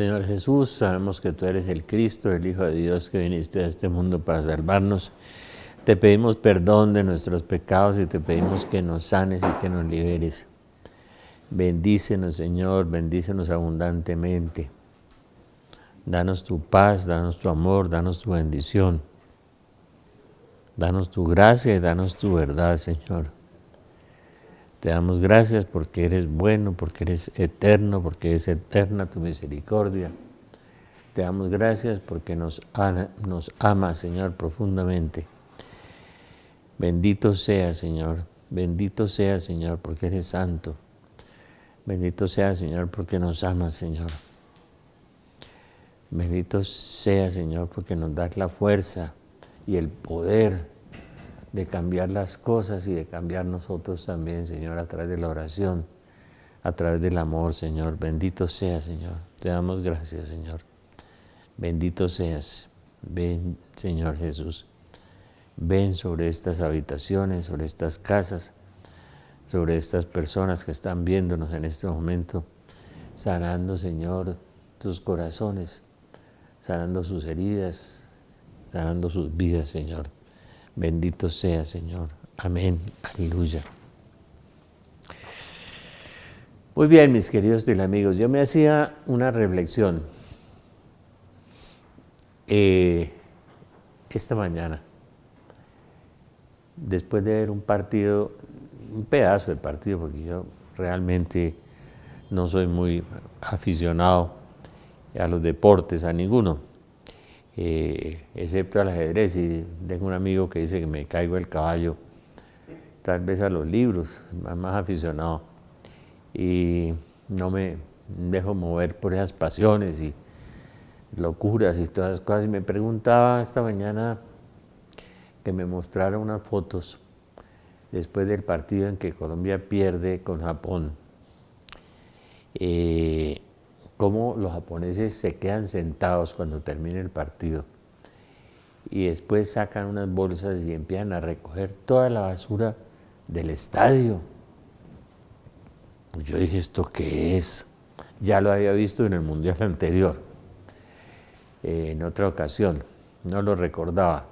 Señor Jesús, sabemos que tú eres el Cristo, el Hijo de Dios que viniste a este mundo para salvarnos. Te pedimos perdón de nuestros pecados y te pedimos que nos sanes y que nos liberes. Bendícenos, Señor, bendícenos abundantemente. Danos tu paz, danos tu amor, danos tu bendición. Danos tu gracia y danos tu verdad, Señor. Te damos gracias porque eres bueno, porque eres eterno, porque es eterna tu misericordia. Te damos gracias porque nos amas, Señor, profundamente. Bendito sea, Señor. Bendito sea, Señor, porque eres santo. Bendito sea, Señor, porque nos amas, Señor. Bendito sea, Señor, porque nos das la fuerza y el poder de cambiar las cosas y de cambiar nosotros también, Señor, a través de la oración, a través del amor, Señor. Bendito sea, Señor. Te damos gracias, Señor. Bendito seas. Ven, Señor Jesús. Ven sobre estas habitaciones, sobre estas casas, sobre estas personas que están viéndonos en este momento, sanando, Señor, sus corazones, sanando sus heridas, sanando sus vidas, Señor. Bendito sea, Señor. Amén. Aleluya. Muy bien, mis queridos teleamigos, yo me hacía una reflexión esta mañana, después de ver un partido, un pedazo del partido, porque yo realmente no soy muy aficionado a los deportes, a ninguno, excepto al ajedrez, y tengo un amigo que dice que me caigo del caballo, tal vez a los libros, más aficionado, y no me dejo mover por esas pasiones y locuras y todas esas cosas. Y me preguntaba esta mañana que me mostrara unas fotos después del partido en que Colombia pierde con Japón, cómo los japoneses se quedan sentados cuando termina el partido y después sacan unas bolsas y empiezan a recoger toda la basura del estadio. Yo dije, ¿esto qué es? Ya lo había visto en el mundial anterior, en otra ocasión, no lo recordaba.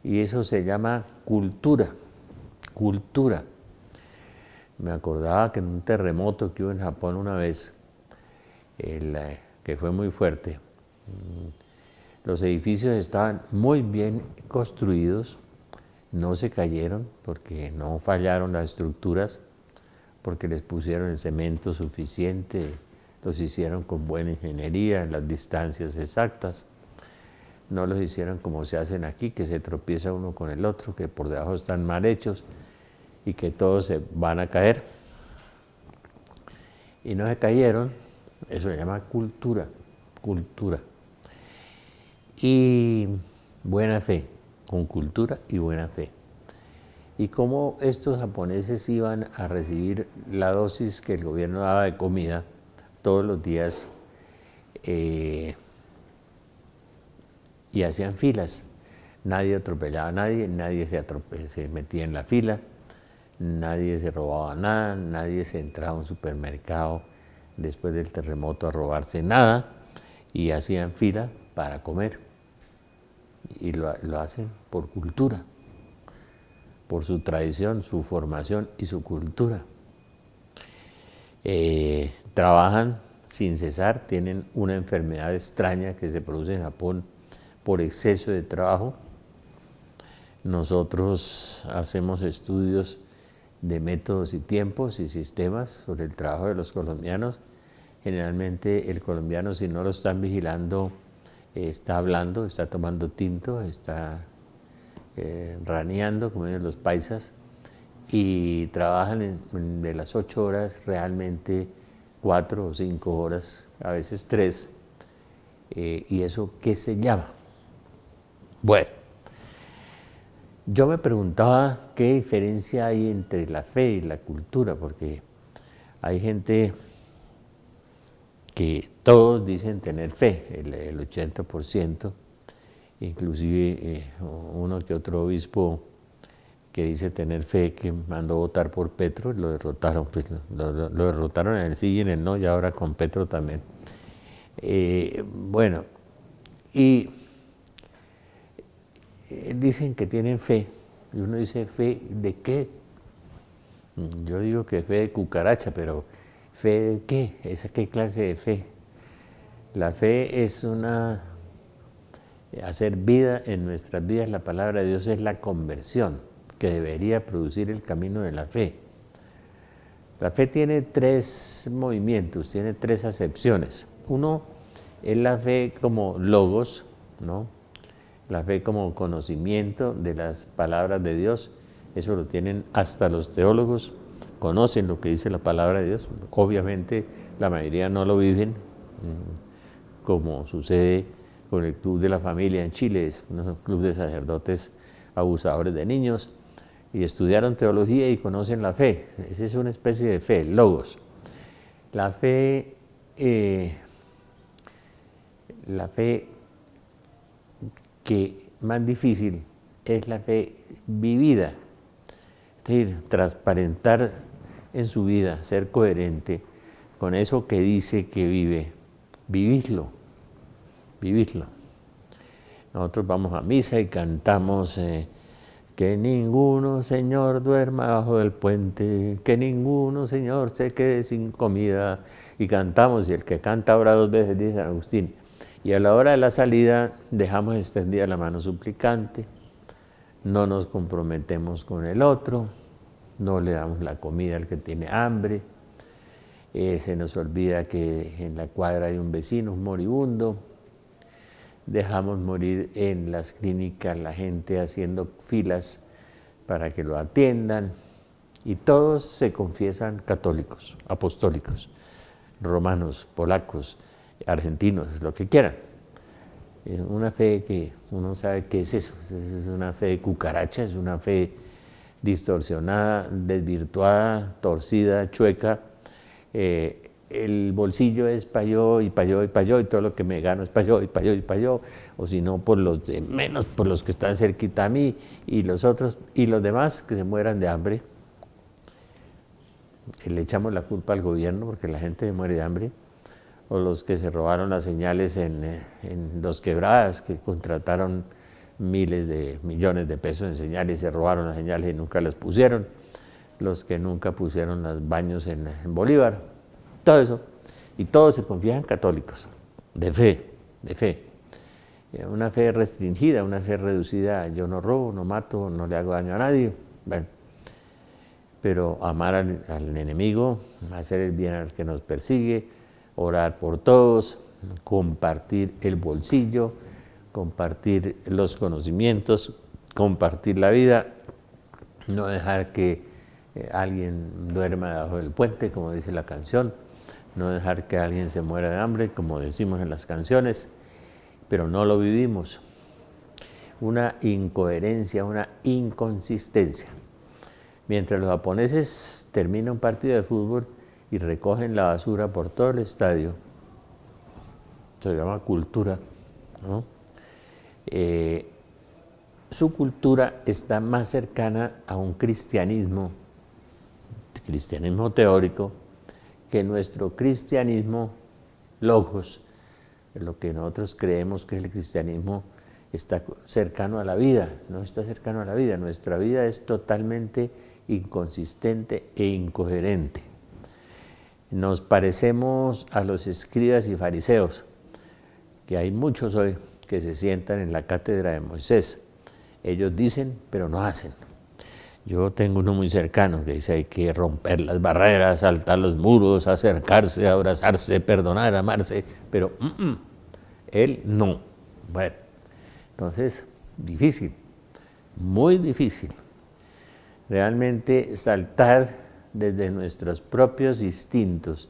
Y eso se llama cultura, cultura. Me acordaba que en un terremoto que hubo en Japón una vez, que fue muy fuerte, los edificios estaban muy bien construidos, no se cayeron porque no fallaron las estructuras, porque les pusieron el cemento suficiente, los hicieron con buena ingeniería, en las distancias exactas, no los hicieron como se hacen aquí, que se tropieza uno con el otro, que por debajo están mal hechos y que todos se van a caer. Y no se cayeron, eso se llama cultura, cultura. Y buena fe, con cultura y buena fe. Y cómo estos japoneses iban a recibir la dosis que el gobierno daba de comida todos los días y hacían filas. Nadie atropellaba a nadie, nadie se metía en la fila, nadie se robaba nada, nadie se entraba a un supermercado después del terremoto a robarse nada, y hacían fila para comer. Y lo hacen por cultura, por su tradición, su formación y su cultura. Trabajan sin cesar, tienen una enfermedad extraña que se produce en Japón por exceso de trabajo. Nosotros hacemos estudios de métodos y tiempos y sistemas sobre el trabajo de los colombianos. Generalmente el colombiano, si no lo están vigilando, está hablando, está tomando tinto, está raneando, como dicen los paisas, y trabajan de las 8 horas realmente 4 o 5 horas, a veces 3, y eso ¿qué se llama? Bueno, yo me preguntaba qué diferencia hay entre la fe y la cultura, porque hay gente que todos dicen tener fe, el 80%, inclusive uno que otro obispo que dice tener fe, que mandó votar por Petro, lo derrotaron, pues lo derrotaron en el sí y en el no, y ahora con Petro también. Bueno, y dicen que tienen fe, y uno dice, ¿fe de qué? Yo digo que fe de cucaracha, pero ¿fe de qué? ¿Esa qué clase de fe? La fe es hacer vida en nuestras vidas. La palabra de Dios es la conversión, que debería producir el camino de la fe. La fe tiene tres movimientos, tiene tres acepciones. Uno es la fe como logos, ¿no? La fe como conocimiento de las palabras de Dios. Eso lo tienen hasta los teólogos, conocen lo que dice la palabra de Dios. Obviamente la mayoría no lo viven, como sucede con el Club de la Familia en Chile, es un club de sacerdotes abusadores de niños, y estudiaron teología y conocen la fe. Esa es una especie de fe, logos. La fe que más difícil es la fe vivida, es decir, transparentar en su vida, ser coherente con eso que dice que vive, vivirlo. Nosotros vamos a misa y cantamos que ninguno, Señor, duerma bajo el puente, que ninguno, Señor, se quede sin comida, y cantamos, y el que canta ora dos veces, dice San Agustín. Y a la hora de la salida dejamos extendida la mano suplicante, no nos comprometemos con el otro, no le damos la comida al que tiene hambre, se nos olvida que en la cuadra hay un vecino, un moribundo, dejamos morir en las clínicas la gente haciendo filas para que lo atiendan, y todos se confiesan católicos, apostólicos, romanos, polacos, argentinos, lo que quieran. Es una fe que uno sabe qué es eso, es una fe de cucaracha, es una fe distorsionada, desvirtuada, torcida, chueca. El bolsillo es para yo, y para yo, y para yo, y todo lo que me gano es para yo, y para yo, y para yo, o si no, por los de menos, por los que están cerquita a mí, y los otros, y los demás que se mueran de hambre. Le echamos la culpa al gobierno porque la gente muere de hambre, o los que se robaron las señales en Dos Quebradas, que contrataron miles de millones de pesos en señales y se robaron las señales y nunca las pusieron, los que nunca pusieron los baños en Bolívar, todo eso, y todos se confían católicos, de fe, una fe restringida, una fe reducida, yo no robo, no mato, no le hago daño a nadie, bueno, pero amar al enemigo, hacer el bien al que nos persigue, orar por todos, compartir el bolsillo, compartir los conocimientos, compartir la vida, no dejar que alguien duerma debajo del puente, como dice la canción, no dejar que alguien se muera de hambre, como decimos en las canciones, pero no lo vivimos. Una incoherencia, una inconsistencia. Mientras los japoneses terminan un partido de fútbol y recogen la basura por todo el estadio, se llama cultura, ¿no? Su cultura está más cercana a un cristianismo teórico, que nuestro cristianismo logos, lo que nosotros creemos que es el cristianismo, está cercano a la vida, no está cercano a la vida. Nuestra vida es totalmente inconsistente e incoherente. Nos parecemos a los escribas y fariseos, que hay muchos hoy que se sientan en la cátedra de Moisés. Ellos dicen, pero no hacen. Yo tengo uno muy cercano que dice hay que romper las barreras, saltar los muros, acercarse, abrazarse, perdonar, amarse, pero él no. Bueno, entonces, difícil, muy difícil. Realmente saltar desde nuestros propios instintos,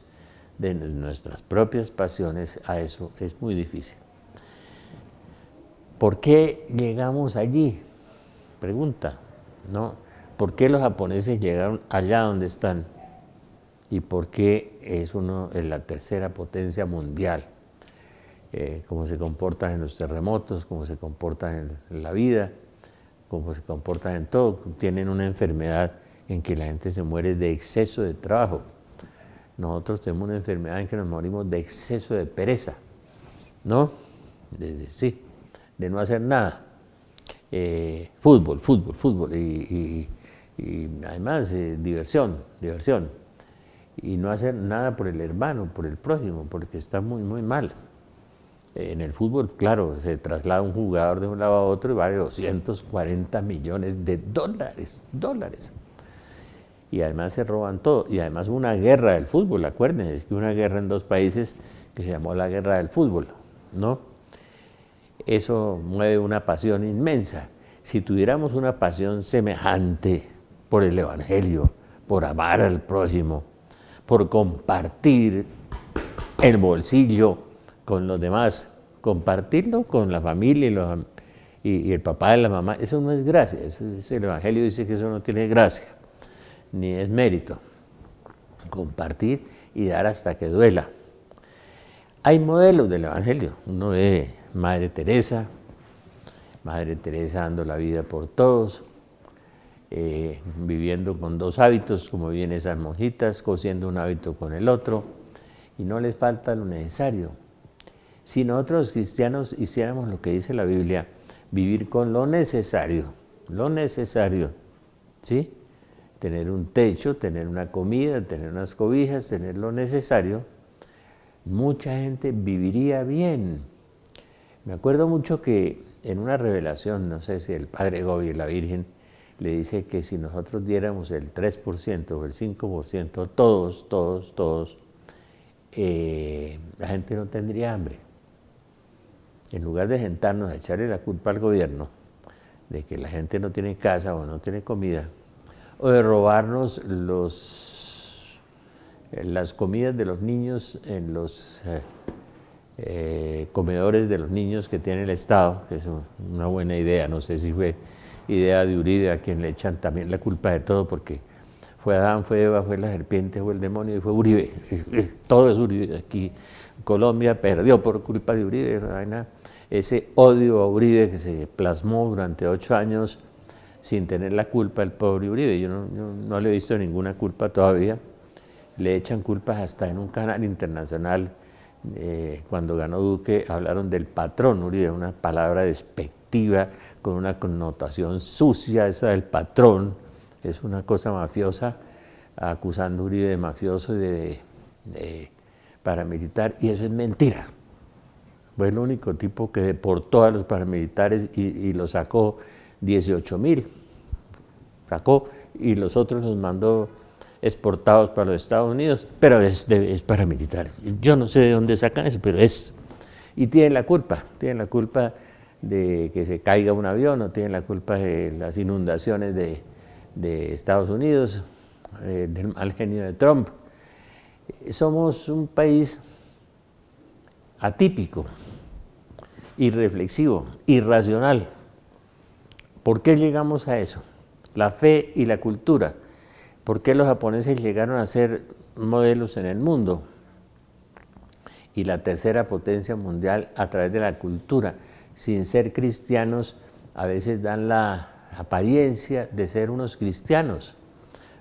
de nuestras propias pasiones, a eso es muy difícil. ¿Por qué llegamos allí? Pregunta, ¿no? ¿Por qué los japoneses llegaron allá donde están? ¿Y por qué es la tercera potencia mundial? Cómo se comportan en los terremotos, cómo se comportan en la vida, cómo se comportan en todo. Tienen una enfermedad en que la gente se muere de exceso de trabajo. Nosotros tenemos una enfermedad en que nos morimos de exceso de pereza. ¿no? Sí, de no hacer nada. Fútbol, fútbol, fútbol y además diversión, diversión. Y no hacer nada por el hermano, por el prójimo, porque está muy, muy mal. En el fútbol, claro, se traslada un jugador de un lado a otro y vale 240 millones de dólares. Y además se roban todo. Y además hubo una guerra del fútbol, acuérdense, es que una guerra en 2 países que se llamó la guerra del fútbol, ¿no? Eso mueve una pasión inmensa. Si tuviéramos una pasión semejante por el Evangelio, por amar al prójimo, por compartir el bolsillo con los demás, compartirlo con la familia y el papá y la mamá, eso no es gracia, el Evangelio dice que eso no tiene gracia, ni es mérito. Compartir y dar hasta que duela. Hay modelos del Evangelio, uno ve Madre Teresa dando la vida por todos, viviendo con 2 hábitos, como viven esas monjitas, cosiendo un hábito con el otro, y no les falta lo necesario. Si nosotros los cristianos hiciéramos lo que dice la Biblia, vivir con lo necesario, ¿sí? Tener un techo, tener una comida, tener unas cobijas, tener lo necesario, mucha gente viviría bien. Me acuerdo mucho que en una revelación, no sé si el Padre Gobi y la Virgen, le dice que si nosotros diéramos el 3% o el 5%, todos, la gente no tendría hambre. En lugar de sentarnos a echarle la culpa al gobierno de que la gente no tiene casa o no tiene comida, o de robarnos las comidas de los niños en los comedores de los niños que tiene el Estado, que es una buena idea, no sé si fue idea de Uribe, a quien le echan también la culpa de todo, porque fue Adán, fue Eva, fue la serpiente, fue el demonio y fue Uribe. Todo es Uribe. Aquí Colombia perdió por culpa de Uribe. Ese odio a Uribe que se plasmó durante 8 años sin tener la culpa el pobre Uribe. Yo no le he visto ninguna culpa todavía. Le echan culpas hasta en un canal internacional. Cuando ganó Duque hablaron del patrón Uribe, una palabra despectiva con una connotación sucia, esa del patrón. Es una cosa mafiosa, acusando a Uribe de mafioso y de paramilitar, y eso es mentira. Fue el único tipo que deportó a los paramilitares y los sacó 18.000, sacó, y los otros los mandó exportados para los Estados Unidos, pero es paramilitar. Yo no sé de dónde sacan eso, pero es. Y tienen la culpa de que se caiga un avión, o tienen la culpa de las inundaciones de Estados Unidos, del mal genio de Trump. Somos un país atípico, irreflexivo, irracional. ¿Por qué llegamos a eso? La fe y la cultura. ¿Por qué los japoneses llegaron a ser modelos en el mundo? Y la tercera potencia mundial a través de la cultura, sin ser cristianos, a veces dan la apariencia de ser unos cristianos,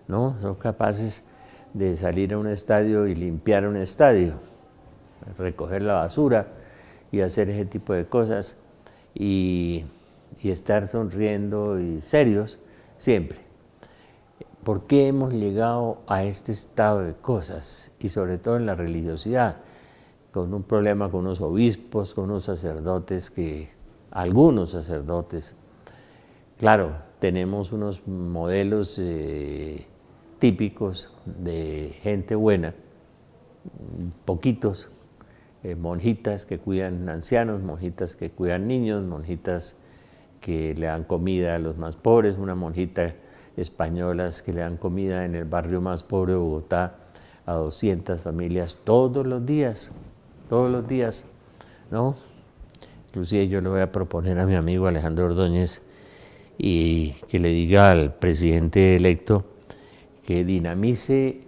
¿no? Son capaces de salir a un estadio y limpiar un estadio, recoger la basura y hacer ese tipo de cosas y estar sonriendo y serios siempre. ¿Por qué hemos llegado a este estado de cosas? Y sobre todo en la religiosidad, con un problema con unos obispos, con unos sacerdotes algunos sacerdotes, claro, tenemos unos modelos típicos de gente buena, poquitos, monjitas que cuidan ancianos, monjitas que cuidan niños, monjitas que le dan comida a los más pobres, una monjita españolas que le dan comida en el barrio más pobre de Bogotá a 200 familias todos los días, ¿no? Inclusive yo le voy a proponer a mi amigo Alejandro Ordóñez y que le diga al presidente electo que dinamice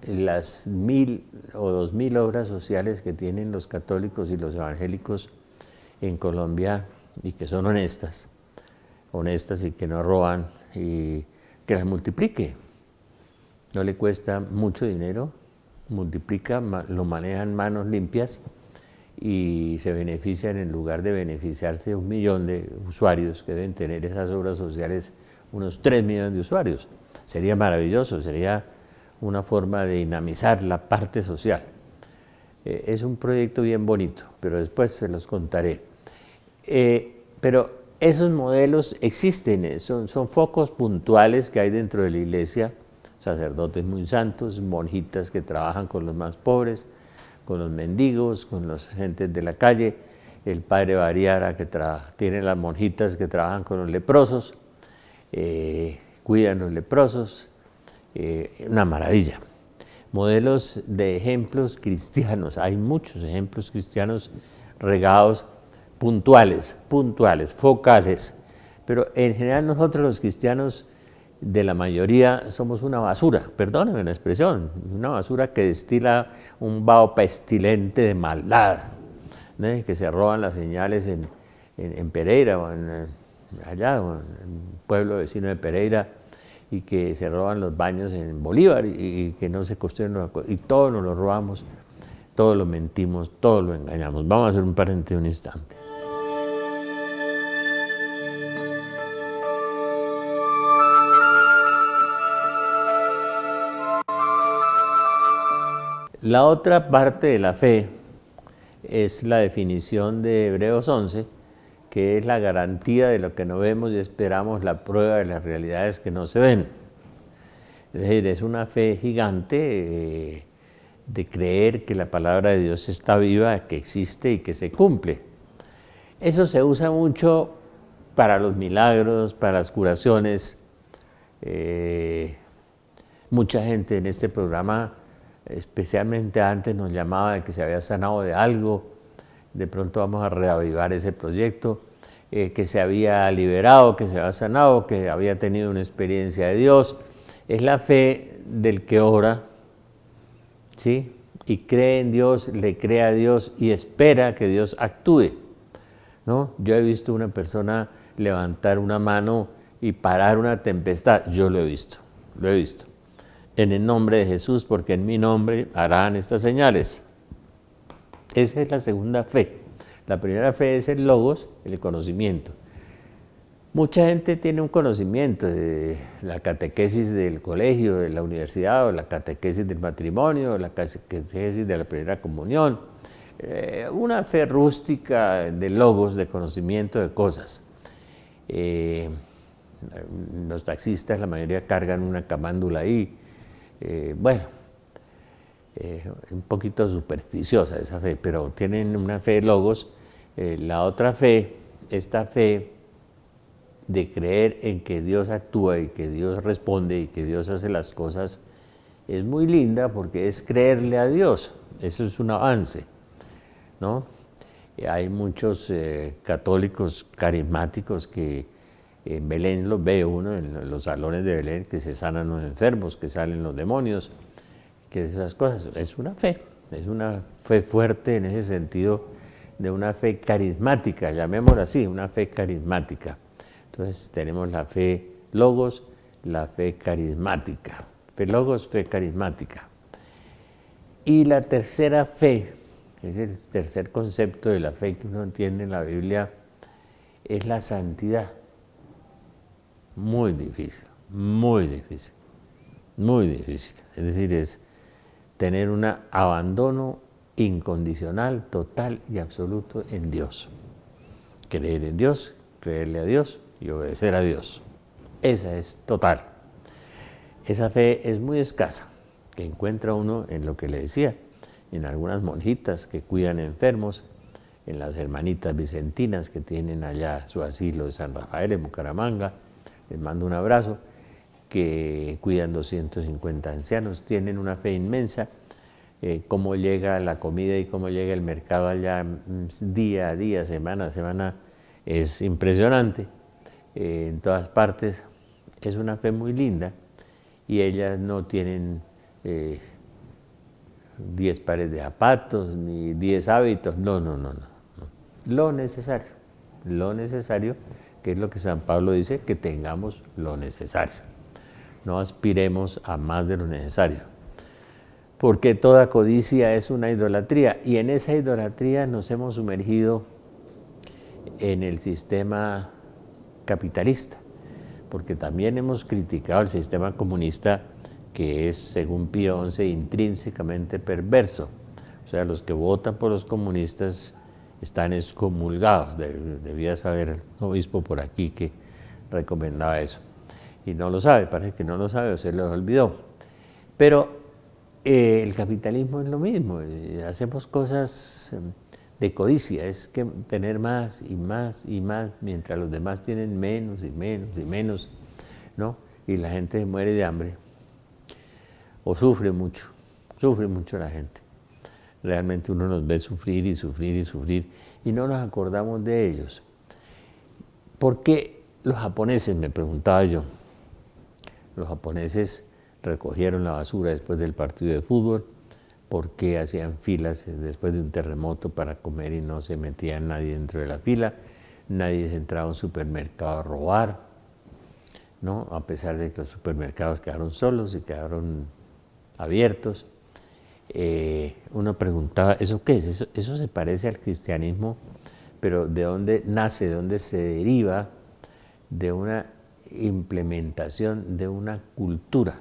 las 1.000 o 2.000 obras sociales que tienen los católicos y los evangélicos en Colombia y que son honestas y que no roban, y que las multiplique. No le cuesta mucho dinero, multiplica, lo manejan manos limpias y se benefician, en lugar de beneficiarse de 1 millón de usuarios que deben tener esas obras sociales, unos 3 millones de usuarios. Sería maravilloso, sería una forma de dinamizar la parte social. Es un proyecto bien bonito, pero después se los contaré. Pero esos modelos existen, son focos puntuales que hay dentro de la iglesia, sacerdotes muy santos, monjitas que trabajan con los más pobres, con los mendigos, con las gentes de la calle, el padre Bariara que tiene las monjitas que trabajan con los leprosos, cuidan los leprosos, una maravilla. Modelos de ejemplos cristianos, hay muchos ejemplos cristianos regados, puntuales, focales, pero en general nosotros los cristianos de la mayoría somos una basura, perdónenme la expresión, una basura que destila un vaho pestilente de maldad, ¿no? Que se roban las señales en Pereira o allá, o en el pueblo vecino de Pereira, y que se roban los baños en Bolívar y que no se construyen una cosa, y todo nos lo robamos, todo lo mentimos, todo lo engañamos. Vamos a hacer un paréntesis un instante. La otra parte de la fe es la definición de Hebreos 11, que es la garantía de lo que no vemos y esperamos la prueba de las realidades que no se ven. Es decir, es una fe gigante de creer que la palabra de Dios está viva, que existe y que se cumple. Eso se usa mucho para los milagros, para las curaciones. Mucha gente en este programa, especialmente antes, nos llamaba de que se había sanado de algo. De pronto vamos a reavivar ese proyecto, que se había liberado, que se había sanado, que había tenido una experiencia de Dios. Es la fe del que ora, ¿sí? Y cree en Dios, le cree a Dios y espera que Dios actúe, ¿no? Yo he visto una persona levantar una mano y parar una tempestad. Yo lo he visto, lo he visto. En el nombre de Jesús, porque en mi nombre harán estas señales. Esa es la segunda fe. La primera fe es el logos, el conocimiento. Mucha gente tiene un conocimiento de la catequesis del colegio, de la universidad, o la catequesis del matrimonio, o la catequesis de la primera comunión. Una fe rústica de logos, de conocimiento de cosas. Los taxistas, la mayoría cargan una camándula ahí. Un poquito supersticiosa esa fe, pero tienen una fe de logos. La otra fe, esta fe de creer en que Dios actúa y que Dios responde y que Dios hace las cosas, es muy linda porque es creerle a Dios. Eso es un avance, ¿no? Hay muchos católicos carismáticos que en Belén los ve uno, en los salones de Belén, que se sanan los enfermos, que salen los demonios, que esas cosas. Es una fe fuerte en ese sentido, de una fe carismática, llamémosla así, una fe carismática. Entonces tenemos la fe logos, la fe carismática. Fe logos, fe carismática. Y la tercera fe, es el tercer concepto de la fe que uno entiende en la Biblia, es la santidad. Muy difícil, muy difícil, muy difícil. Es decir, es tener un abandono incondicional, total y absoluto en Dios. Creer en Dios, creerle a Dios y obedecer a Dios. Esa es total. Esa fe es muy escasa, que encuentra uno en lo que le decía, en algunas monjitas que cuidan enfermos, en las hermanitas vicentinas que tienen allá su asilo de San Rafael en Bucaramanga, les mando un abrazo, que cuidan 250 ancianos, tienen una fe inmensa. Cómo llega la comida y cómo llega el mercado allá día a día, semana a semana, es impresionante. En todas partes es una fe muy linda y ellas no tienen 10 pares de zapatos ni 10 hábitos, no. Lo necesario, que es lo que San Pablo dice, que tengamos lo necesario. No aspiremos a más de lo necesario. porque toda codicia es una idolatría, y en esa idolatría nos hemos sumergido en el sistema capitalista, porque también hemos criticado el sistema comunista, que es, según Pío XI, intrínsecamente perverso. O sea, los que votan por los comunistas están excomulgados. Debía saber un obispo por aquí que recomendaba eso. Y no lo sabe, parece que no lo sabe o se lo olvidó. Pero el capitalismo es lo mismo, hacemos cosas de codicia, es que tener más y más y más, mientras los demás tienen menos y menos y menos, ¿no? Y la gente muere de hambre o sufre mucho la gente. Realmente uno los ve sufrir y sufrir y sufrir y no nos acordamos de ellos. ¿Por qué los japoneses, me preguntaba yo? Los japoneses recogieron la basura después del partido de fútbol, por qué hacían filas después de un terremoto para comer y no se metía nadie dentro de la fila, nadie se entraba a un supermercado a robar, ¿no? A pesar de que los supermercados quedaron solos y quedaron abiertos. Uno preguntaba, ¿eso qué es? Eso se parece al cristianismo, pero ¿de dónde nace, de dónde se deriva? De una implementación de una cultura,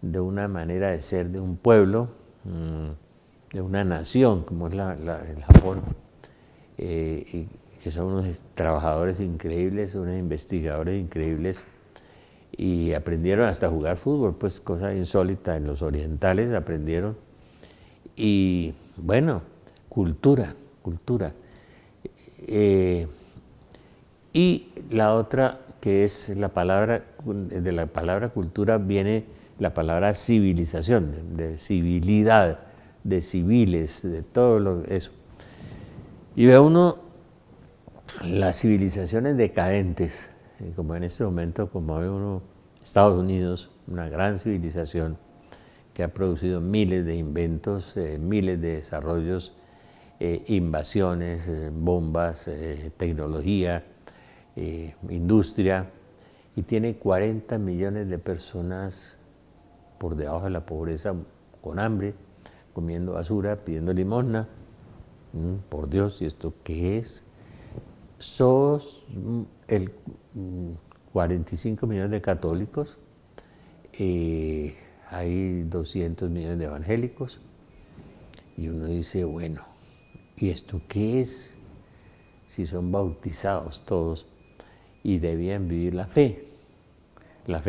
de una manera de ser de un pueblo, de una nación, como es el Japón, y que son unos trabajadores increíbles, unos investigadores increíbles, y aprendieron hasta a jugar fútbol, pues cosa insólita en los orientales aprendieron. Y bueno, cultura. Y la otra, que es la palabra, de la palabra cultura viene la palabra civilización, de civilidad, de civiles, de todo eso. Y ve uno las civilizaciones decadentes, como en este momento, como ve uno Estados Unidos, una gran civilización que ha producido miles de inventos, miles de desarrollos, invasiones, bombas, tecnología, industria, y tiene 40 millones de personas por debajo de la pobreza, con hambre, comiendo basura, pidiendo limosna. Por Dios, ¿y esto qué es? Sos el 45 millones de católicos, hay 200 millones de evangélicos, y uno dice, bueno, ¿y esto qué es? Si son bautizados todos y debían vivir la fe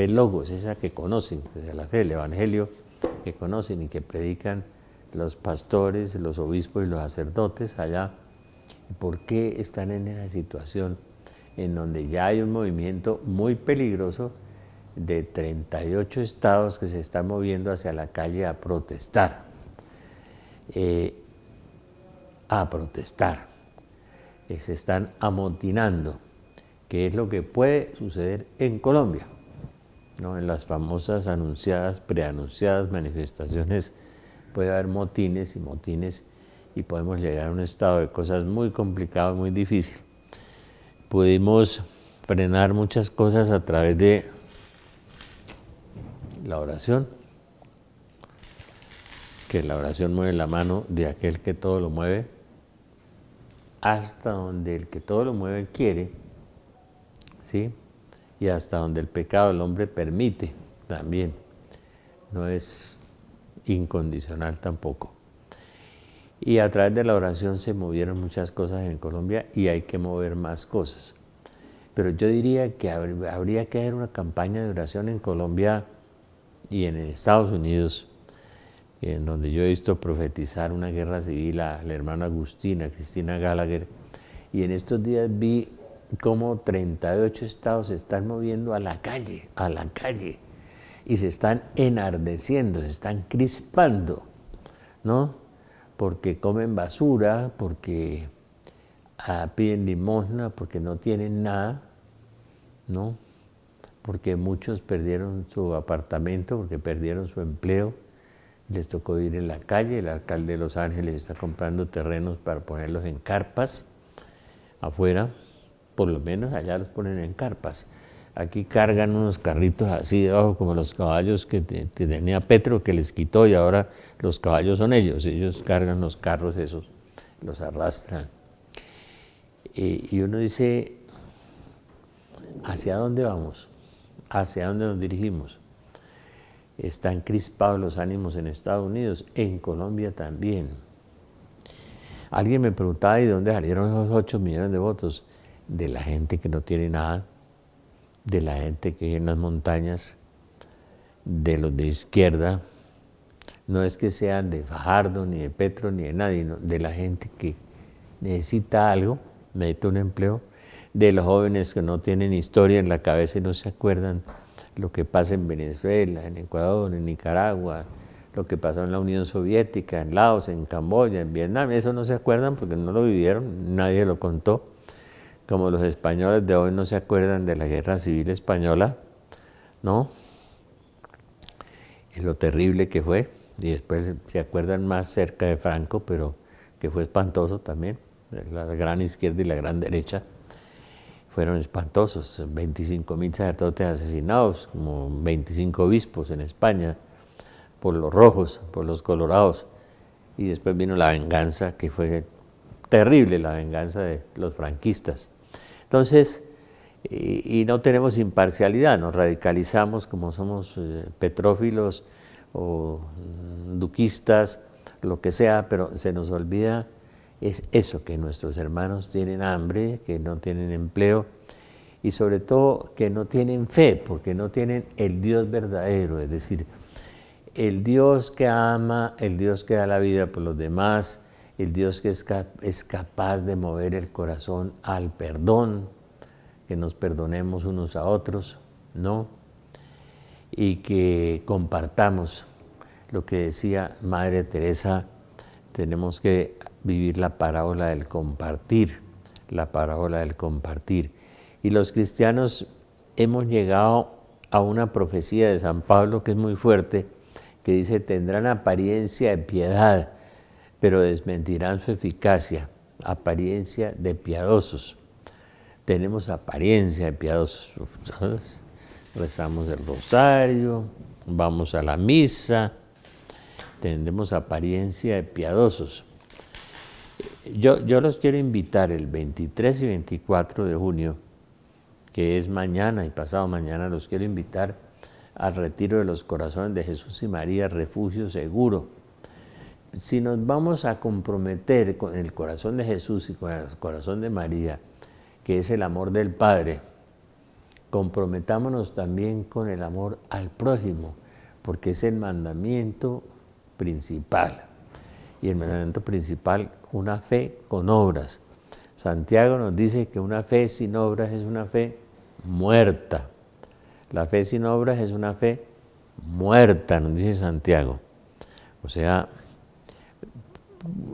logos, esa que conocen, la fe, el evangelio que conocen y que predican los pastores, los obispos y los sacerdotes allá. ¿Por qué están en esa situación en donde ya hay un movimiento muy peligroso de 38 estados que se están moviendo hacia la calle a protestar? Se están amotinando, que es lo que puede suceder en Colombia, ¿no? En las famosas anunciadas, preanunciadas manifestaciones puede haber motines y podemos llegar a un estado de cosas muy complicado, muy difícil. Pudimos frenar muchas cosas a través de la oración, que la oración mueve la mano de aquel que todo lo mueve, hasta donde el que todo lo mueve quiere, ¿sí? Y hasta donde el pecado del hombre permite también, no es incondicional tampoco. Y a través de la oración se movieron muchas cosas en Colombia y hay que mover más cosas. Pero yo diría que habría que hacer una campaña de oración en Colombia y en Estados Unidos, en donde yo he visto profetizar una guerra civil a la hermana Agustina, Cristina Gallagher, y en estos días vi cómo 38 estados se están moviendo a la calle, y se están enardeciendo, se están crispando, ¿no? Porque comen basura, porque piden limosna, porque no tienen nada, ¿no? Porque muchos perdieron su apartamento, porque perdieron su empleo, les tocó vivir en la calle. El alcalde de Los Ángeles está comprando terrenos para ponerlos en carpas afuera, por lo menos allá los ponen en carpas, Aquí cargan unos carritos así debajo, como los caballos que tenía Petro, que les quitó, y ahora los caballos son ellos cargan los carros esos, los arrastran. Y uno dice, ¿hacia dónde vamos? ¿Hacia dónde nos dirigimos? Están crispados los ánimos en Estados Unidos, en Colombia también. Alguien me preguntaba, ¿y de dónde salieron esos 8 millones de votos? De la gente que no tiene nada, de la gente que vive en las montañas, de los de izquierda. No es que sean de Fajardo, ni de Petro, ni de nadie, no, de la gente que necesita algo, necesita un empleo, de los jóvenes que no tienen historia en la cabeza y no se acuerdan lo que pasa en Venezuela, en Ecuador, en Nicaragua, lo que pasó en la Unión Soviética, en Laos, en Camboya, en Vietnam. Eso no se acuerdan porque no lo vivieron, nadie lo contó. Como los españoles de hoy no se acuerdan de la Guerra Civil Española, ¿no? Es lo terrible que fue, y después se acuerdan más cerca de Franco, pero que fue espantoso también. La gran izquierda y la gran derecha fueron espantosos, 25.000 sacerdotes asesinados, como 25 obispos en España, por los rojos, por los colorados, y después vino la venganza, que fue terrible, la venganza de los franquistas. Entonces, y no tenemos imparcialidad, nos radicalizamos como somos petrófilos o duquistas, lo que sea, pero se nos olvida es eso, que nuestros hermanos tienen hambre, que no tienen empleo y sobre todo que no tienen fe, porque no tienen el Dios verdadero, es decir, el Dios que ama, el Dios que da la vida por los demás, el Dios que es capaz de mover el corazón al perdón, que nos perdonemos unos a otros, ¿no? Y que compartamos lo que decía Madre Teresa, tenemos que vivir la parábola del compartir, la parábola del compartir. Y los cristianos hemos llegado a una profecía de San Pablo que es muy fuerte, que dice, tendrán apariencia de piedad, pero desmentirán su eficacia, apariencia de piadosos. Tenemos apariencia de piadosos, ¿sabes? Rezamos el rosario, vamos a la misa, tenemos apariencia de piadosos. Yo los quiero invitar el 23 y 24 de junio, que es mañana y pasado mañana, los quiero invitar al retiro de los corazones de Jesús y María, refugio seguro. Si nos vamos a comprometer con el corazón de Jesús y con el corazón de María, que es el amor del Padre, comprometámonos también con el amor al prójimo, porque es el mandamiento principal. Y el mandamiento principal, una fe con obras. Santiago nos dice que una fe sin obras es una fe muerta. La fe sin obras es una fe muerta, nos dice Santiago. O sea,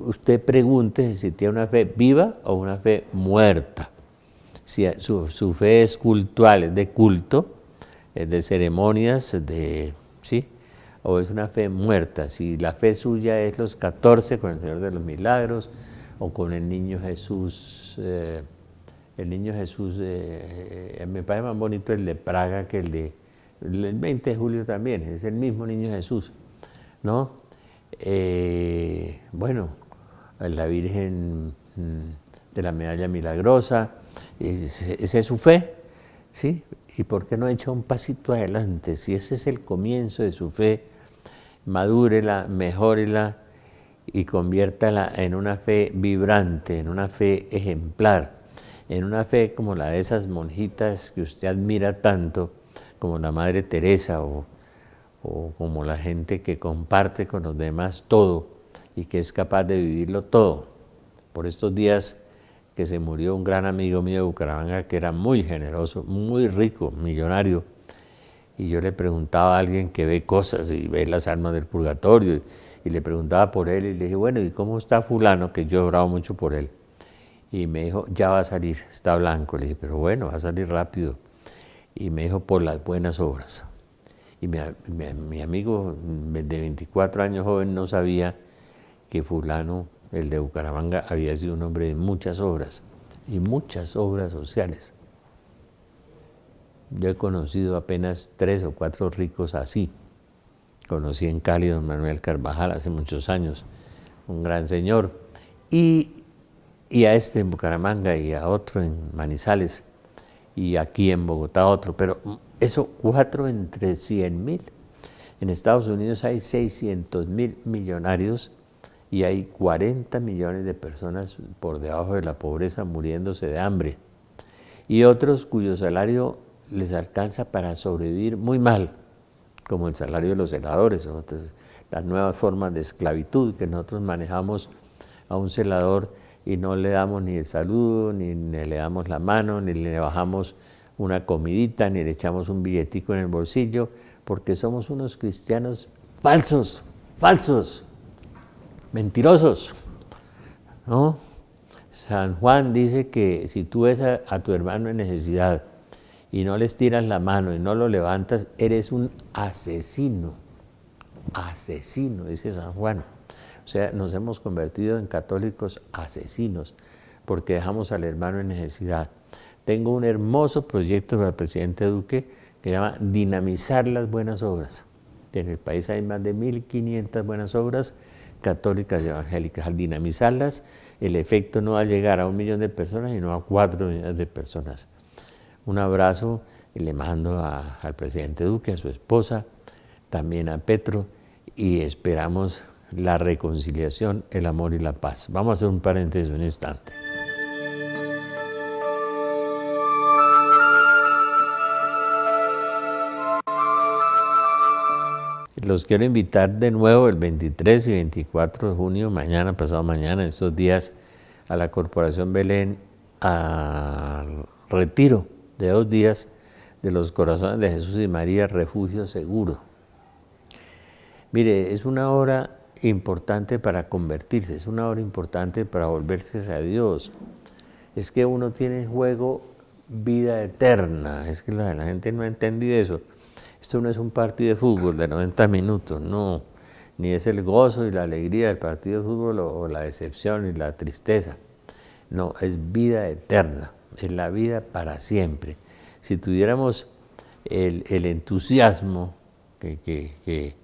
usted pregunte si tiene una fe viva o una fe muerta. Si su fe es cultual, es de culto, es de ceremonias, ¿sí? O es una fe muerta. Si la fe suya es los 14 con el Señor de los Milagros o con el Niño Jesús. El Niño Jesús, me parece más bonito el de Praga que el 20 de julio también, es el mismo Niño Jesús, ¿no? Bueno, la Virgen de la Medalla Milagrosa, esa es su fe, ¿sí? ¿Y por qué no ha hecho un pasito adelante? Si ese es el comienzo de su fe, madúrela, mejórela y conviértala en una fe vibrante, en una fe ejemplar, en una fe como la de esas monjitas que usted admira tanto, como la Madre Teresa o como la gente que comparte con los demás todo y que es capaz de vivirlo todo. Por estos días que se murió un gran amigo mío de Bucaramanga que era muy generoso, muy rico, millonario, y yo le preguntaba a alguien que ve cosas y ve las almas del purgatorio y le preguntaba por él y le dije, bueno, ¿y cómo está fulano? Que yo he orado mucho por él. Y me dijo, ya va a salir, está blanco. Le dije, pero bueno, va a salir rápido. Y me dijo, por las buenas obras. Y mi amigo de 24 años joven no sabía que fulano, el de Bucaramanga, había sido un hombre de muchas obras y muchas obras sociales. Yo he conocido apenas 3 o 4 ricos así. Conocí en Cali a don Manuel Carvajal hace muchos años, un gran señor. Y a este en Bucaramanga y a otro en Manizales y aquí en Bogotá otro. Pero eso, 4 entre 100.000. En Estados Unidos hay 600.000 millonarios y hay 40 millones de personas por debajo de la pobreza muriéndose de hambre. Y otros cuyo salario les alcanza para sobrevivir muy mal, como el salario de los celadores, otras, las nuevas formas de esclavitud que nosotros manejamos a un celador y no le damos ni el saludo, ni le damos la mano, ni le bajamos una comidita, ni le echamos un billetico en el bolsillo, porque somos unos cristianos falsos, mentirosos, ¿no? San Juan dice que si tú ves a tu hermano en necesidad y no les tiras la mano y no lo levantas, eres un asesino. Asesino, dice San Juan. O sea, nos hemos convertido en católicos asesinos porque dejamos al hermano en necesidad. Tengo un hermoso proyecto para el presidente Duque que se llama Dinamizar las Buenas Obras. En el país hay más de 1.500 buenas obras católicas y evangélicas. Al dinamizarlas, el efecto no va a llegar a 1 millón de personas, sino a 4 millones de personas. Un abrazo le mando al presidente Duque, a su esposa, también a Petro, y esperamos la reconciliación, el amor y la paz. Vamos a hacer un paréntesis un instante. Los quiero invitar de nuevo el 23 y 24 de junio, mañana, pasado mañana, en estos días, a la Corporación Belén, al retiro de 2 días de los corazones de Jesús y María, refugio seguro. Mire, es una hora importante para convertirse, es una hora importante para volverse a Dios. Es que uno tiene en juego vida eterna, es que la gente no ha entendido eso. Esto no es un partido de fútbol de 90 minutos, no, ni es el gozo y la alegría del partido de fútbol o la decepción y la tristeza. No, es vida eterna, es la vida para siempre. Si tuviéramos el entusiasmo que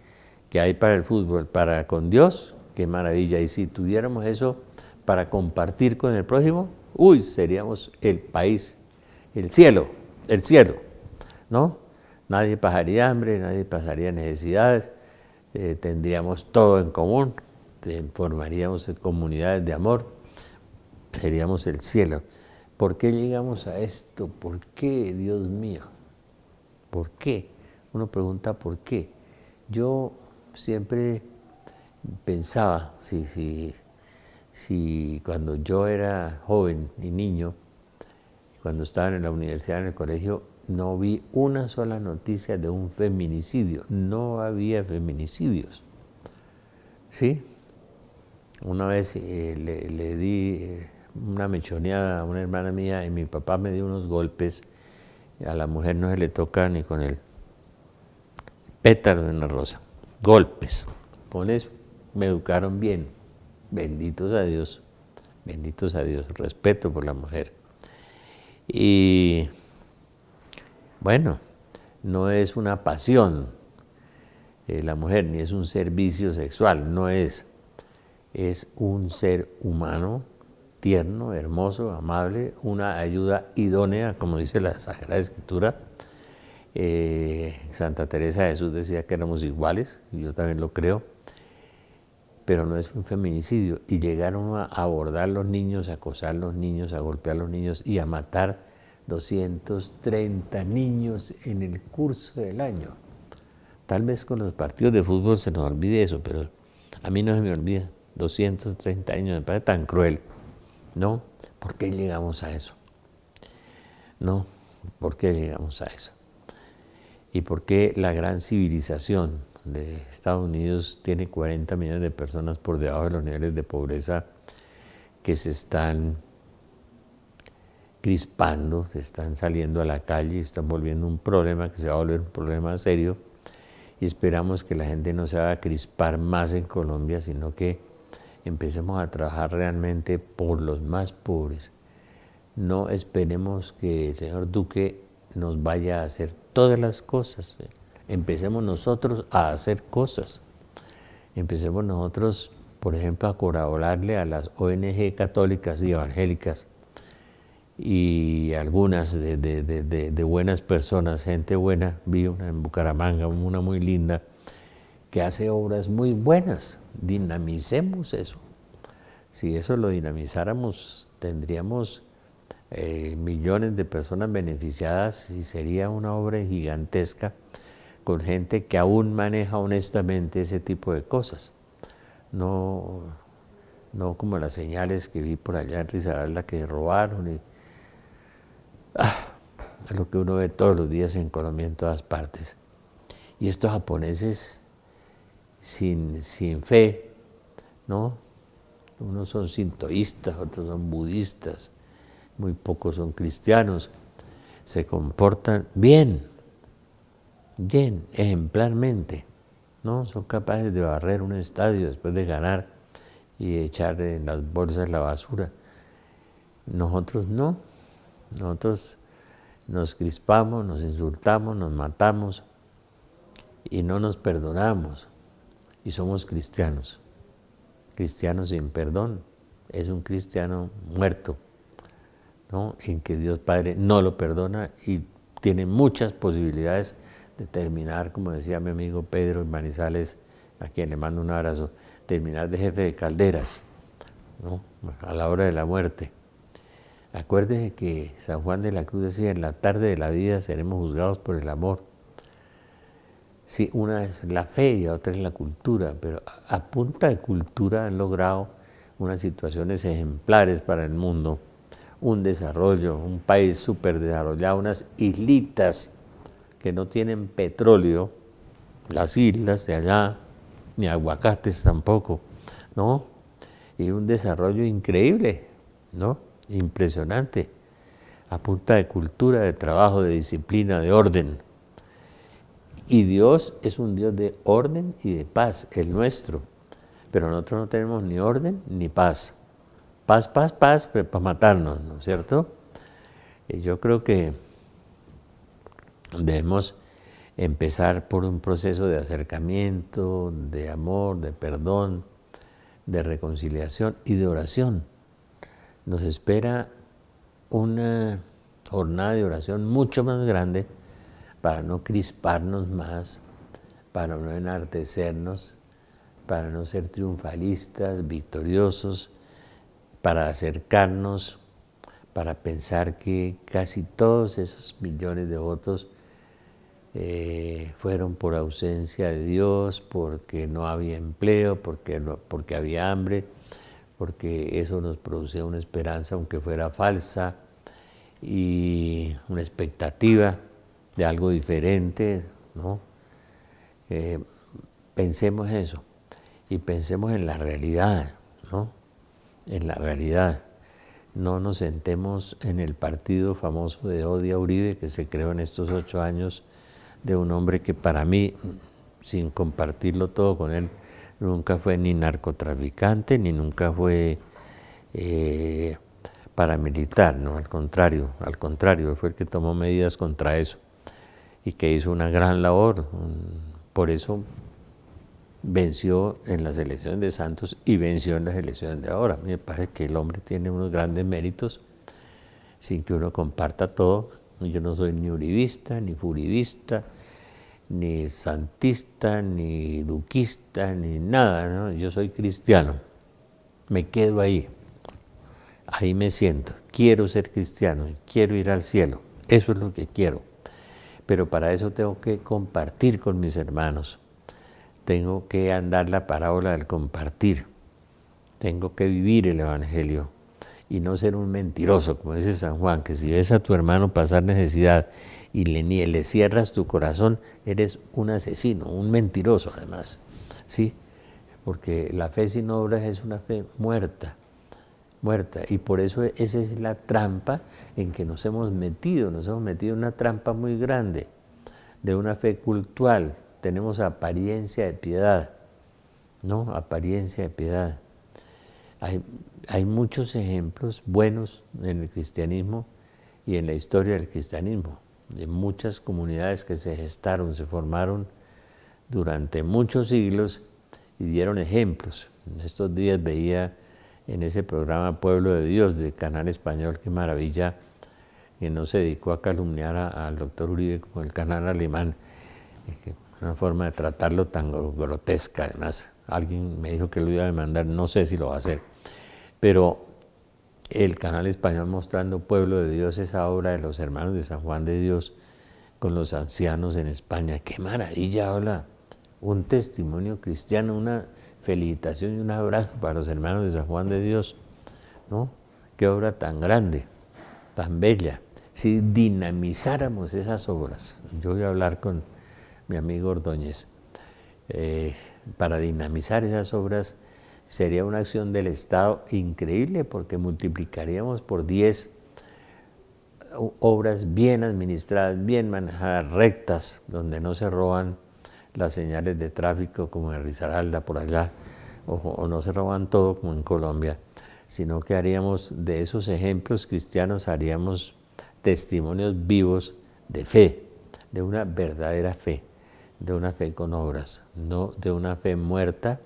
hay para el fútbol, para con Dios, qué maravilla. Y si tuviéramos eso para compartir con el prójimo, uy, seríamos el país, el cielo, ¿no? Nadie pasaría hambre, nadie pasaría necesidades, tendríamos todo en común, formaríamos comunidades de amor, seríamos el cielo. ¿Por qué llegamos a esto? ¿Por qué, Dios mío? ¿Por qué? Uno pregunta ¿por qué? Yo siempre pensaba, si cuando yo era joven y niño, cuando estaba en la universidad, en el colegio, no vi una sola noticia de un feminicidio. No había feminicidios. ¿Sí? Una vez le di una mechoneada a una hermana mía y mi papá me dio unos golpes. A la mujer no se le toca ni con el pétalo de una rosa. Golpes. Con eso me educaron bien. Benditos a Dios. Benditos a Dios. Respeto por la mujer. Y bueno, no es una pasión la mujer, ni es un servicio sexual, no es. Es un ser humano, tierno, hermoso, amable, una ayuda idónea, como dice la Sagrada Escritura. Santa Teresa de Jesús decía que éramos iguales, y yo también lo creo, pero no es un feminicidio. Y llegaron a abordar a los niños, a acosar a los niños, a golpear a los niños y a matar 230 niños en el curso del año. Tal vez con los partidos de fútbol se nos olvide eso, pero a mí no se me olvida. 230 años, me parece tan cruel, ¿no? ¿Por qué llegamos a eso? ¿No? ¿Por qué llegamos a eso? ¿Y por qué la gran civilización de Estados Unidos tiene 40 millones de personas por debajo de los niveles de pobreza que se están crispando, se están saliendo a la calle y están volviendo un problema que se va a volver un problema serio? Y esperamos que la gente no se haga crispar más en Colombia, sino que empecemos a trabajar realmente por los más pobres. No esperemos que el señor Duque nos vaya a hacer todas las cosas. Empecemos nosotros a hacer cosas. Empecemos nosotros, por ejemplo, a colaborarle a las ONG católicas y evangélicas y algunas de buenas personas, gente buena. Vi una en Bucaramanga, una muy linda, que hace obras muy buenas. Dinamicemos eso. Si eso lo dinamizáramos, tendríamos millones de personas beneficiadas y sería una obra gigantesca con gente que aún maneja honestamente ese tipo de cosas. No como las señales que vi por allá en Risaralda que robaron y lo que uno ve todos los días en Colombia en todas partes. Y estos japoneses sin fe, ¿no? Unos son sintoístas, otros son budistas, muy pocos son cristianos, se comportan bien, ejemplarmente, ¿no? Son capaces de barrer un estadio después de ganar y echar en las bolsas la basura. Nosotros no, nosotros nos crispamos, nos insultamos, nos matamos y no nos perdonamos. Y somos cristianos. Cristiano sin perdón es un cristiano muerto, ¿no? En que Dios Padre no lo perdona y tiene muchas posibilidades de terminar, como decía mi amigo Pedro en Manizales, a quien le mando un abrazo, terminar de jefe de calderas, ¿no? A la hora de la muerte. Acuérdese que San Juan de la Cruz decía, en la tarde de la vida seremos juzgados por el amor. Sí, una es la fe y otra es la cultura, pero a punta de cultura han logrado unas situaciones ejemplares para el mundo, un desarrollo, un país súper desarrollado, unas islitas que no tienen petróleo, las islas de allá, ni aguacates tampoco, ¿no? Y un desarrollo increíble, ¿no? Impresionante, a punta de cultura, de trabajo, de disciplina, de orden. Y Dios es un Dios de orden y de paz, el nuestro. Pero nosotros no tenemos ni orden ni paz. Paz, pero para matarnos, ¿no es cierto? Y yo creo que debemos empezar por un proceso de acercamiento, de amor, de perdón, de reconciliación y de oración. Nos espera una jornada de oración mucho más grande para no crisparnos más, para no enardecernos, para no ser triunfalistas, victoriosos, para acercarnos, para pensar que casi todos esos millones de votos fueron por ausencia de Dios, porque no había empleo, porque había hambre, porque eso nos producía una esperanza, aunque fuera falsa, y una expectativa de algo diferente, ¿no? Pensemos eso y pensemos en la realidad, ¿no? En la realidad. No nos sentemos en el partido famoso de odio a Uribe que se creó en estos 8 años de un hombre que para mí, sin compartirlo todo con él, nunca fue ni narcotraficante, ni nunca fue paramilitar, ¿no? Al contrario, fue el que tomó medidas contra eso y que hizo una gran labor. Por eso venció en las elecciones de Santos y venció en las elecciones de ahora. Me parece que el hombre tiene unos grandes méritos, sin que uno comparta todo. Yo no soy ni uribista, ni furibista, ni santista, ni duquista, ni nada, ¿no? Yo soy cristiano, me quedo ahí me siento, quiero ser cristiano, quiero ir al cielo, eso es lo que quiero, pero para eso tengo que compartir con mis hermanos, tengo que andar la parábola del compartir, tengo que vivir el evangelio y no ser un mentiroso, como dice San Juan, que si ves a tu hermano pasar necesidad y le cierras tu corazón, eres un asesino, un mentiroso además, ¿sí? Porque la fe sin obras es una fe muerta, y por eso esa es la trampa en que nos hemos metido en una trampa muy grande, de una fe cultural, tenemos apariencia de piedad, ¿no? Apariencia de piedad. Hay muchos ejemplos buenos en el cristianismo y en la historia del cristianismo, de muchas comunidades que se gestaron, se formaron durante muchos siglos y dieron ejemplos. En estos días veía en ese programa Pueblo de Dios del Canal Español, qué maravilla, que no se dedicó a calumniar al doctor Uribe como el canal alemán, una forma de tratarlo tan grotesca. Además, alguien me dijo que lo iba a demandar, no sé si lo va a hacer, pero el Canal Español mostrando Pueblo de Dios, esa obra de los hermanos de San Juan de Dios con los ancianos en España, qué maravilla, habla, un testimonio cristiano, una felicitación y un abrazo para los hermanos de San Juan de Dios, ¿no? Qué obra tan grande, tan bella. Si dinamizáramos esas obras, yo voy a hablar con mi amigo Ordóñez, para dinamizar esas obras sería una acción del Estado increíble, porque multiplicaríamos por 10 obras bien administradas, bien manejadas, rectas, donde no se roban las señales de tráfico como en Risaralda por allá, o no se roban todo como en Colombia, sino que haríamos de esos ejemplos cristianos, haríamos testimonios vivos de fe, de una verdadera fe, de una fe con obras, no de una fe muerta,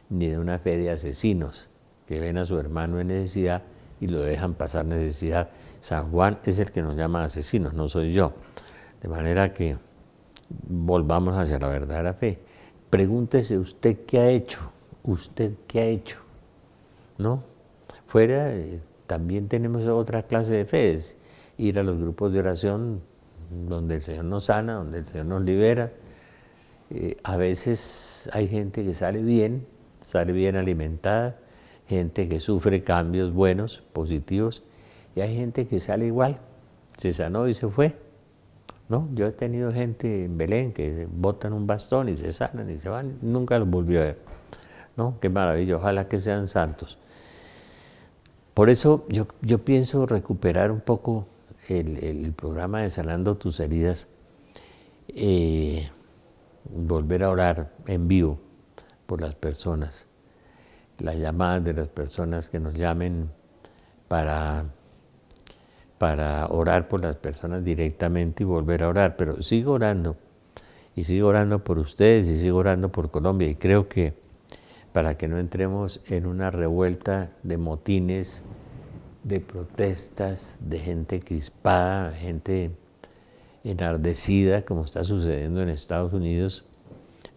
ni de una fe de asesinos que ven a su hermano en necesidad y lo dejan pasar necesidad. San Juan es el que nos llama asesinos, no soy yo. De manera que volvamos hacia la verdadera fe. Pregúntese usted qué ha hecho, ¿no? Fuera también tenemos otra clase de fe, es ir a los grupos de oración donde el Señor nos sana, donde el Señor nos libera. A veces hay gente que sale bien alimentada, gente que sufre cambios buenos, positivos, y hay gente que sale igual, se sanó y se fue, ¿no? Yo he tenido gente en Belén que botan un bastón y se sanan y se van, nunca los volvió a ver, ¿no? Qué maravilla, ojalá que sean santos. Por eso yo pienso recuperar un poco el programa de Sanando tus heridas, volver a orar en vivo por las personas, las llamadas de las personas que nos llamen para orar por las personas directamente y volver a orar, pero sigo orando, y sigo orando por ustedes, y sigo orando por Colombia, y creo que para que no entremos en una revuelta de motines, de protestas, de gente crispada, gente enardecida, como está sucediendo en Estados Unidos,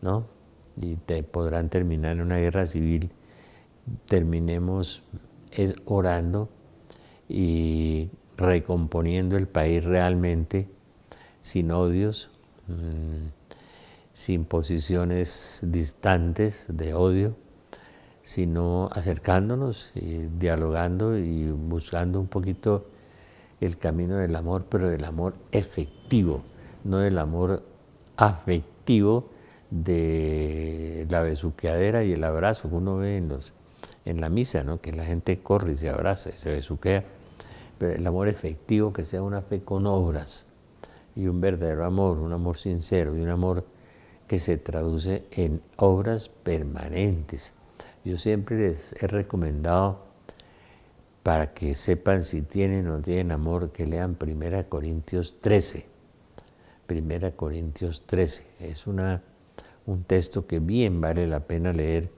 ¿no? Y podrán terminar en una guerra civil. Terminemos orando y recomponiendo el país realmente, sin odios, sin posiciones distantes de odio, sino acercándonos y dialogando y buscando un poquito el camino del amor, pero del amor efectivo, no del amor afectivo de la besuqueadera y el abrazo que uno ve en la misa, ¿no? Que la gente corre y se abraza y se besuquea, pero el amor efectivo, que sea una fe con obras y un verdadero amor, un amor sincero y un amor que se traduce en obras permanentes. Yo siempre les he recomendado, para que sepan si tienen o no tienen amor, que lean 1 Corintios 13. 1 Corintios 13 es un texto que bien vale la pena leer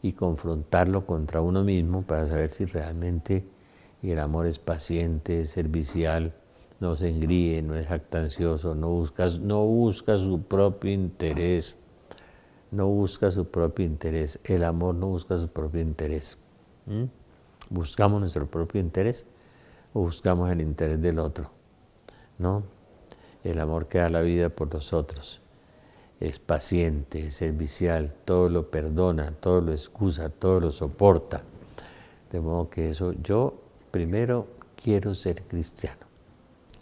y confrontarlo contra uno mismo para saber si realmente el amor es paciente, es servicial, no se engríe, no es jactancioso, no busca su propio interés, el amor no busca su propio interés. ¿Buscamos nuestro propio interés o buscamos el interés del otro? ¿No? El amor que da la vida por los otros es paciente, es servicial, todo lo perdona, todo lo excusa, todo lo soporta. De modo que eso, yo primero quiero ser cristiano,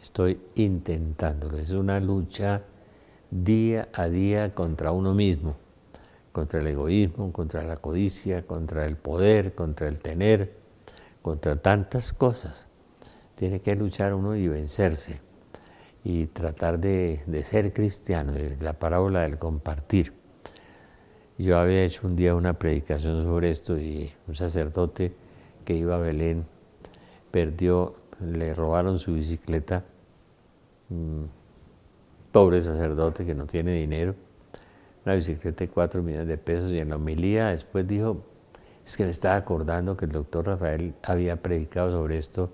estoy intentándolo, es una lucha día a día contra uno mismo, contra el egoísmo, contra la codicia, contra el poder, contra el tener, contra tantas cosas. Tiene que luchar uno y vencerse y tratar de ser cristiano, la parábola del compartir. Yo había hecho un día una predicación sobre esto y un sacerdote que iba a Belén le robaron su bicicleta, pobre sacerdote que no tiene dinero, una bicicleta de 4 millones de pesos, y en la homilía después dijo, es que me estaba acordando que el doctor Rafael había predicado sobre esto,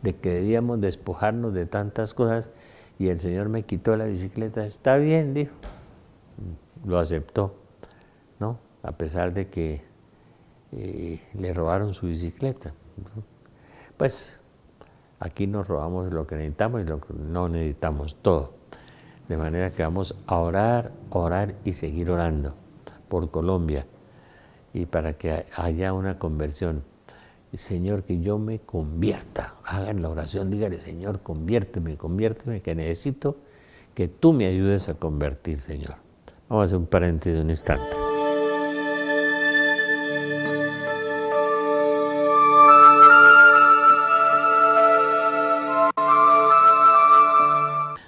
de que debíamos despojarnos de tantas cosas, y el Señor me quitó la bicicleta. Está bien, dijo, lo aceptó, ¿no? A pesar de que le robaron su bicicleta, ¿no? Pues aquí nos robamos lo que necesitamos y lo que no necesitamos, todo. De manera que vamos a orar, orar y seguir orando por Colombia, y para que haya una conversión. Señor, que yo me convierta. Hagan la oración, dígale, Señor, conviérteme, conviérteme, que necesito que tú me ayudes a convertir, Señor. Vamos a hacer un paréntesis un instante.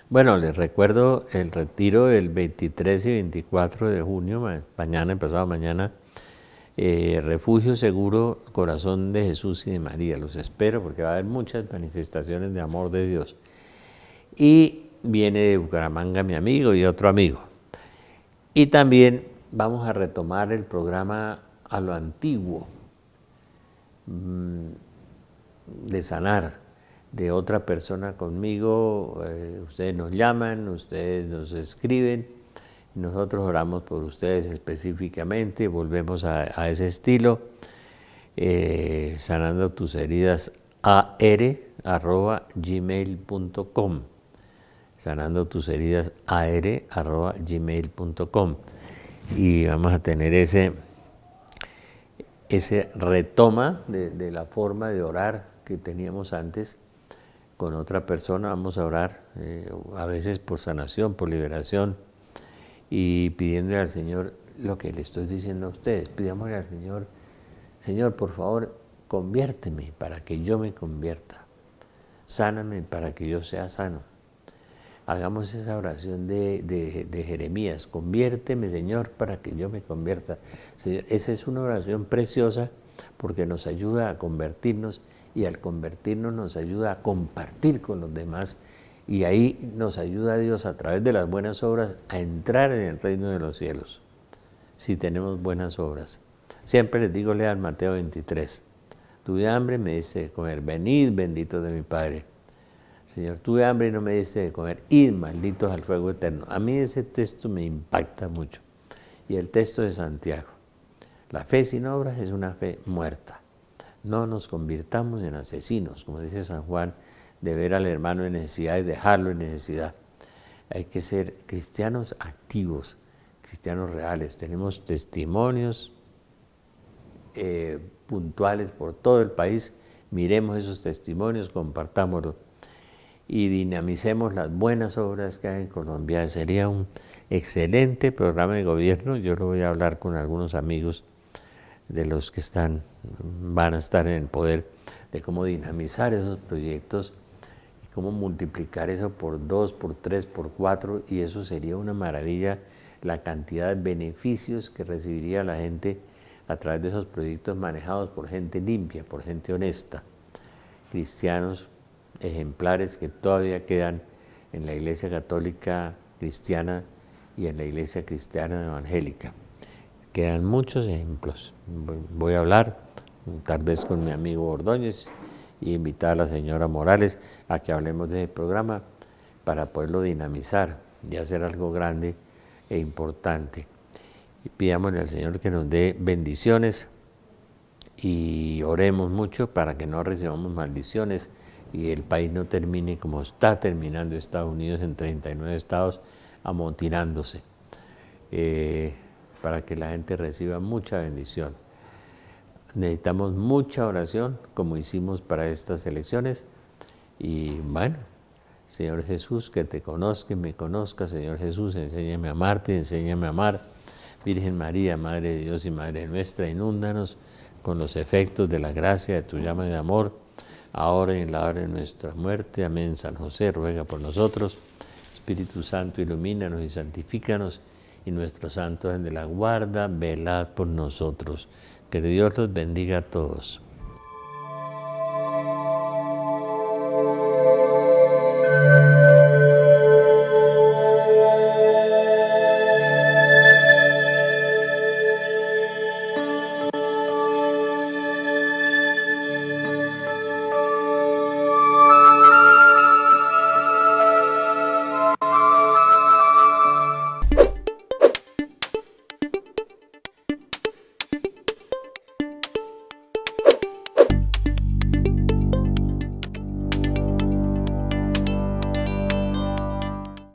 Bueno, les recuerdo el retiro del 23 y 24 de junio, mañana, pasado mañana, Refugio Seguro, Corazón de Jesús y de María. Los espero porque va a haber muchas manifestaciones de amor de Dios. Y viene de Bucaramanga mi amigo y otro amigo. Y también vamos a retomar el programa a lo antiguo, de sanar, de otra persona conmigo. Ustedes nos llaman, ustedes nos escriben, nosotros oramos por ustedes específicamente, volvemos a ese estilo, sanando tus heridas ar@gmail.com, sanando tus heridas ar@gmail.com, y vamos a tener ese retoma de la forma de orar que teníamos antes con otra persona. Vamos a orar a veces por sanación, por liberación, y pidiéndole al Señor lo que le estoy diciendo a ustedes. Pidámosle al Señor, Señor, por favor, conviérteme para que yo me convierta. Sáname para que yo sea sano. Hagamos esa oración de Jeremías, conviérteme, Señor, para que yo me convierta. Señor, esa es una oración preciosa porque nos ayuda a convertirnos, y al convertirnos nos ayuda a compartir con los demás, y ahí nos ayuda Dios a través de las buenas obras a entrar en el reino de los cielos, si tenemos buenas obras. Siempre les digo, lean Mateo 23, tuve hambre, me diste de comer, venid benditos de mi Padre. Señor, tuve hambre y no me diste de comer, id malditos al fuego eterno. A mí ese texto me impacta mucho. Y el texto de Santiago, la fe sin obras es una fe muerta. No nos convirtamos en asesinos, como dice San Juan, de ver al hermano en necesidad y dejarlo en necesidad. Hay que ser cristianos activos, cristianos reales. Tenemos testimonios puntuales por todo el país. Miremos esos testimonios, compartámoslos y dinamicemos las buenas obras que hay en Colombia. Sería un excelente programa de gobierno. Yo lo voy a hablar con algunos amigos de los que van a estar en el poder, de cómo dinamizar esos proyectos y cómo multiplicar eso por 2, por 3, por 4, y eso sería una maravilla, la cantidad de beneficios que recibiría la gente a través de esos proyectos manejados por gente limpia, por gente honesta, cristianos ejemplares que todavía quedan en la Iglesia Católica Cristiana y en la Iglesia Cristiana Evangélica. Quedan muchos ejemplos. Voy a hablar tal vez con mi amigo Ordóñez y invitar a la señora Morales a que hablemos de ese programa para poderlo dinamizar y hacer algo grande e importante. Y pidámosle al Señor que nos dé bendiciones y oremos mucho para que no recibamos maldiciones y el país no termine como está terminando Estados Unidos en 39 estados, amotinándose, para que la gente reciba mucha bendición. Necesitamos mucha oración, como hicimos para estas elecciones, y bueno, Señor Jesús, que te conozca y me conozca. Señor Jesús, enséñame a amarte, enséñame a amar. Virgen María, Madre de Dios y Madre nuestra, inúndanos con los efectos de la gracia de tu llama de amor, ahora y en la hora de nuestra muerte. Amén. San José, ruega por nosotros. Espíritu Santo, ilumínanos y santifícanos, y nuestros santos ángel de la guarda, velad por nosotros. Que Dios los bendiga a todos.